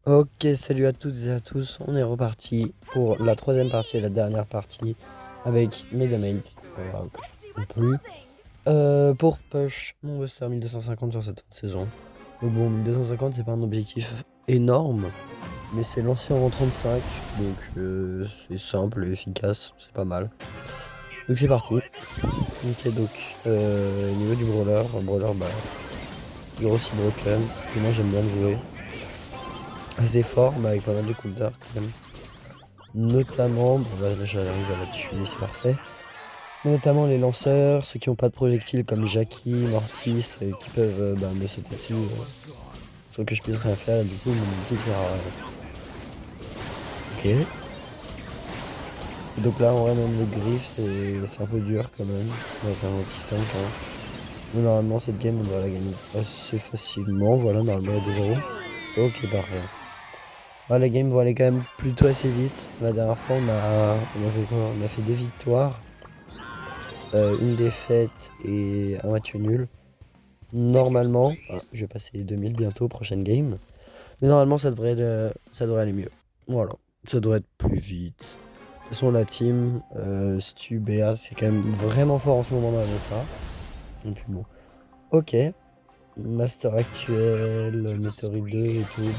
Ok, salut à toutes et à tous, on est reparti pour la troisième partie et la dernière partie avec Megamate, voilà, que je ne plus, pour push mon roster 1250 sur cette fin de saison. Donc bon, 1250 c'est pas un objectif énorme, mais c'est lancé en 35, donc c'est simple et efficace, c'est pas mal. Donc c'est parti. Ok, donc niveau du brawler bah, toujours aussi broken, que moi j'aime bien le jouer. Assez fort, mais avec pas mal de counters quand même. Notamment, bon là j'arrive à la tuer, c'est parfait. Mais notamment les lanceurs, ceux qui n'ont pas de projectiles comme Jackie, Mortis, qui peuvent bah, me sauter dessus sans que je puisse rien faire, et du coup mon ulti sert à rien. Ok. Et donc là en vrai même les griffes c'est un peu dur quand même. Ouais, c'est un petit tank hein. Mais normalement cette game on doit la gagner assez facilement, voilà normalement il y a 2-0. Ok parfait. Ah, la game va aller quand même plutôt assez vite. La dernière fois on a fait quoi? On a fait 2 victoires. Une défaite et un match nul. Normalement, je vais passer les 2000 bientôt, prochaine game. Mais normalement, ça devrait aller mieux. Voilà, ça devrait être plus vite. De toute façon, la team, Stu, Béa, c'est quand même vraiment fort en ce moment dans la méta. Et puis bon, ok. Master actuel, Météorite 2 et tout. Bon.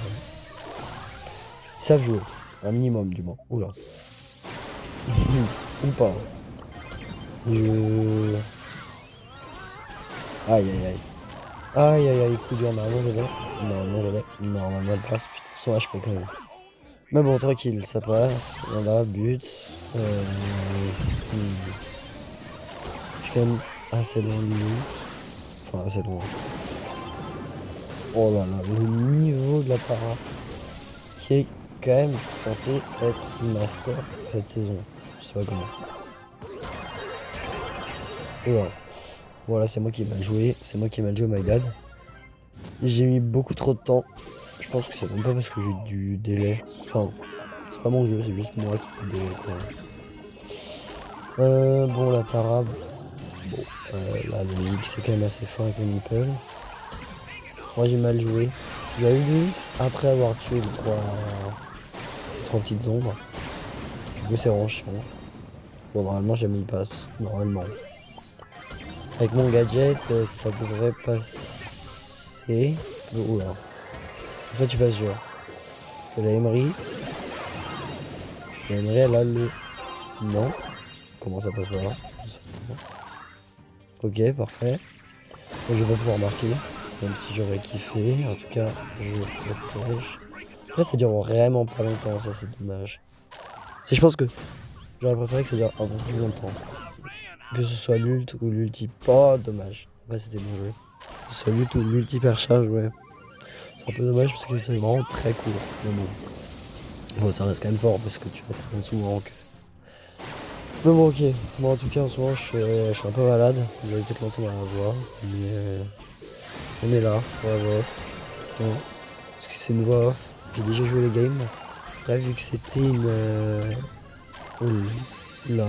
Ils savent jouer, un minimum du moins. Oula. Ou pas. Je... Aïe aïe aïe. Aïe aïe aïe, coup dur, normalement je l'ai. Normalement je l'ai. Normalement elle passe, putain, son HP quand même. Mais bon, tranquille, ça passe. Voilà, but. Hmm. Je suis quand même assez loin de lui. Enfin, assez loin. Oh là là, le niveau de la para qui est quand même censé être master cette saison. Je sais pas comment. Et voilà. Voilà, c'est moi qui ai mal joué. C'est moi qui ai mal joué, my bad. J'ai mis beaucoup trop de temps. Je pense que c'est même pas parce que j'ai du délai. Enfin, c'est pas mon jeu, c'est juste moi qui ai du délai, quoi. Bon, la Tara, bon, là, le X c'est quand même assez fort avec le Nipple. Moi, j'ai mal joué. J'avais vu après avoir tué les trois petites ombres. Du coup, c'est vraiment chiant. Bon, normalement, jamais il passe. Normalement. Avec mon gadget, ça devrait passer. Oula. En fait, je suis pas sûr. C'est la Emery. La Emery, elle a le. Non. Comment ça passe par là? Je sais pas. Ok, parfait. Moi, je vais pas pouvoir marquer. Même si j'aurais kiffé. En tout cas, je protège. Après, ça dure vraiment pas longtemps, ça, c'est dommage. Je pense que j'aurais préféré que ça dure un peu plus longtemps. Que ce soit l'ult ou l'ulti, pas dommage. Ouais, c'était bien joué. Que ce soit l'ult ou l'ulti percharge, ouais. C'est un peu dommage parce que c'est vraiment très court. Mais bon, ça reste quand même fort parce que tu vas prendre souvent que. Mais bon, ok. Bon, en tout cas, en ce moment, je suis un peu malade. Vous allez peut-être l'entendre à la voix. Mais on est là pour la voix off. Bon, parce que c'est une voix off. J'ai déjà joué les games. Là, vu que c'était une. Oh là.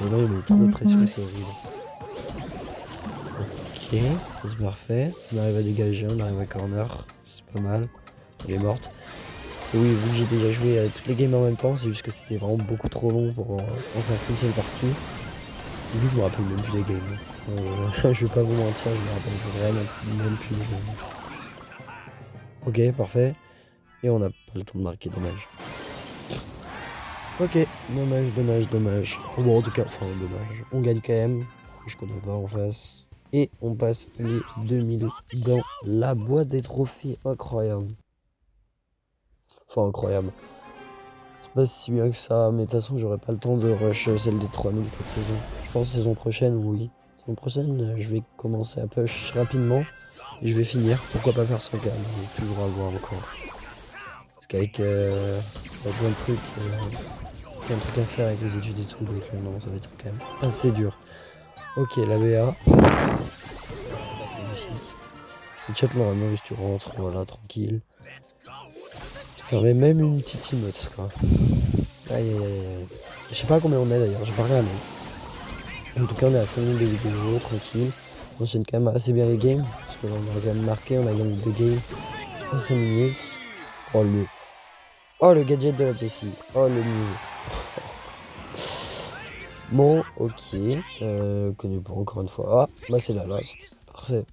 Mais non, il met trop de pression, c'est horrible. Ok, ça c'est parfait. On arrive à dégager, on arrive à corner. C'est pas mal. Elle est morte. Et oui, vu que j'ai déjà joué à toutes les games en même temps, c'est juste que c'était vraiment beaucoup trop long pour en faire qu'une seule partie. Du coup, je me rappelle même plus des games. Je vais pas vous mentir, je me rappelle vraiment même plus des games. Ok, parfait. Et on n'a pas le temps de marquer, dommage. Ok, dommage. Bon, en tout cas, enfin, dommage. On gagne quand même. Je connais pas en face. Et on passe les 2000 dans la boîte des trophées. Incroyable. Enfin, incroyable. C'est pas si bien que ça, mais de toute façon, j'aurai pas le temps de rush celle des 3000 cette saison. Je pense saison prochaine, oui. Saison prochaine, je vais commencer à push rapidement. Et je vais finir. Pourquoi pas faire 100K, mais toujours à voir encore. Parce qu'avec plein de trucs. Plein de trucs à faire avec les études et tout, donc non, ça va être quand même assez dur. Ok, la BA. C'est magnifique. Le chat normalement juste tu rentres, voilà, tranquille. Tu permets même une petite emote, quoi. Aïe aïe aïe aïe. Je sais pas à combien on est d'ailleurs, j'ai pas regardé. En tout cas, on est à 5 minutes de vidéo, tranquille. On enchaîne quand même assez bien les games, parce qu'on a quand même marqué, on a gagné 2 games en 5 minutes. Oh le... Oh le gadget de la Jessie. Oh le mieux. Bon, ok. Connu pas encore une fois. Ah, bah c'est la last. Parfait.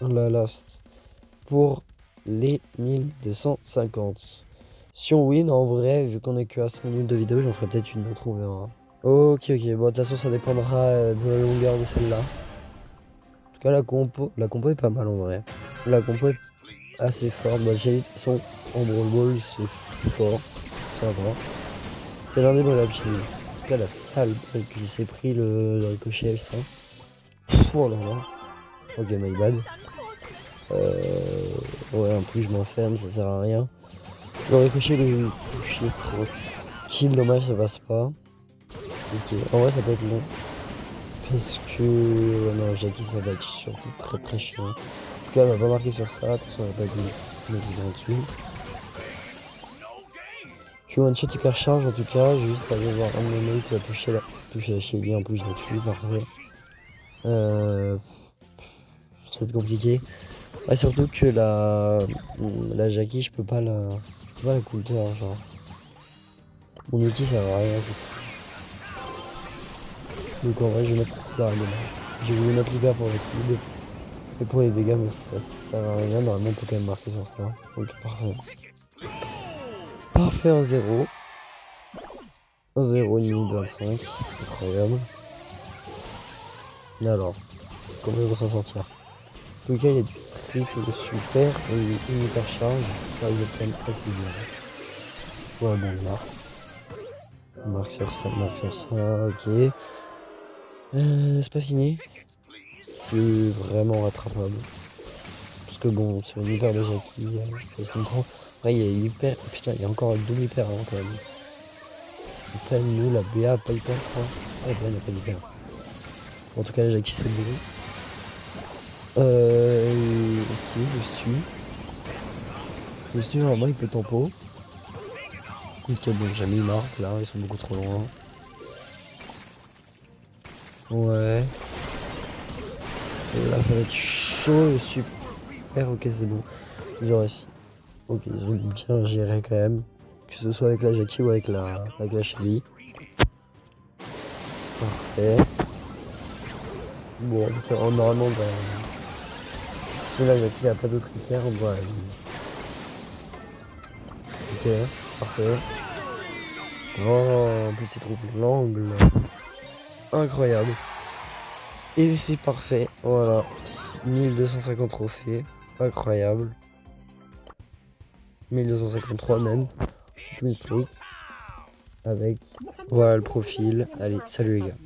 La last. Pour les 1250. Si on win, en vrai, vu qu'on est que à 5 minutes de vidéo, j'en ferai peut-être une autre, on verra. Ok, ok. Bon, de toute façon, ça dépendra de la longueur de celle-là. En tout cas, la compo est pas mal en vrai. La compo est assez forte. Bah, j'ai de toute façon, en Brawl Ball, c'est fort. Ça va. C'est l'un des meilleurs Chili. En tout cas, la salle qui s'est pris le ricochet, ça. Oh là là. Ok, my bad. Ouais, en plus, je m'enferme, ça sert à rien. Le ricochet, le ricochet, trop kill, dommage, ça passe pas. Ok, en vrai, ça peut être long. Parce que. Ouais, non, Jackie, ça va être surtout très très chiant. En tout cas, elle va pas marquer sur ça. Attention, elle va pas être tranquille. Je suis one shot hyper charge en tout cas. J'ai juste aller voir un de mes mates qui va toucher la Shelly en plus là-dessus. Parfait. Ça va être compliqué. Ouais, surtout que la Jackie, je peux pas la coulter, hein, genre. Mon outil ça va à rien. Donc en vrai, je vais mettre j'ai voulu mettre l'hyper pour les speed. Et pour les dégâts, mais ça sert à rien. Normalement, on peut quand même marquer sur ça. Ok, parfait. Parfait, 1-0. 1-0, 1 minute 25. Incroyable. Et alors, comment ils vont s'en sortir? En tout cas, il y a du triple super et une hyper charge. Ça, ils ont quand même assez bien. Ouais, bon, là. Marque sur ça, ok. C'est pas fini. C'est vraiment rattrapable. Parce que bon, c'est une hyper de Jackie, ça se comprend. Après, il y a hyper. Putain, il y a encore une double hyper avant quand même. Putain, nous, la BA pas hyper, je crois. Ah, la BA n'a pas hyper. En tout cas, la Jackie, c'est bon. Ok, je suis. Je suis vraiment, il peut tempo. Ok, bon, jamais il marque là, ils sont beaucoup trop loin. Ouais. Là, ça va être chaud, super. Ok, c'est bon. Ils ont réussi. Ok, ils ont bien géré quand même. Que ce soit avec la Jackie ou avec la Shelly. Parfait. Bon, en tout cas, normalement, bah, si la Jackie n'a pas d'autre hyper, on doit. Ok, parfait. Oh, en plus, il trouve l'angle. Incroyable. Et c'est parfait. Voilà. 1250 trophées. Incroyable. 1253 même. Plus truc. Avec. Voilà le profil. Allez, salut les gars.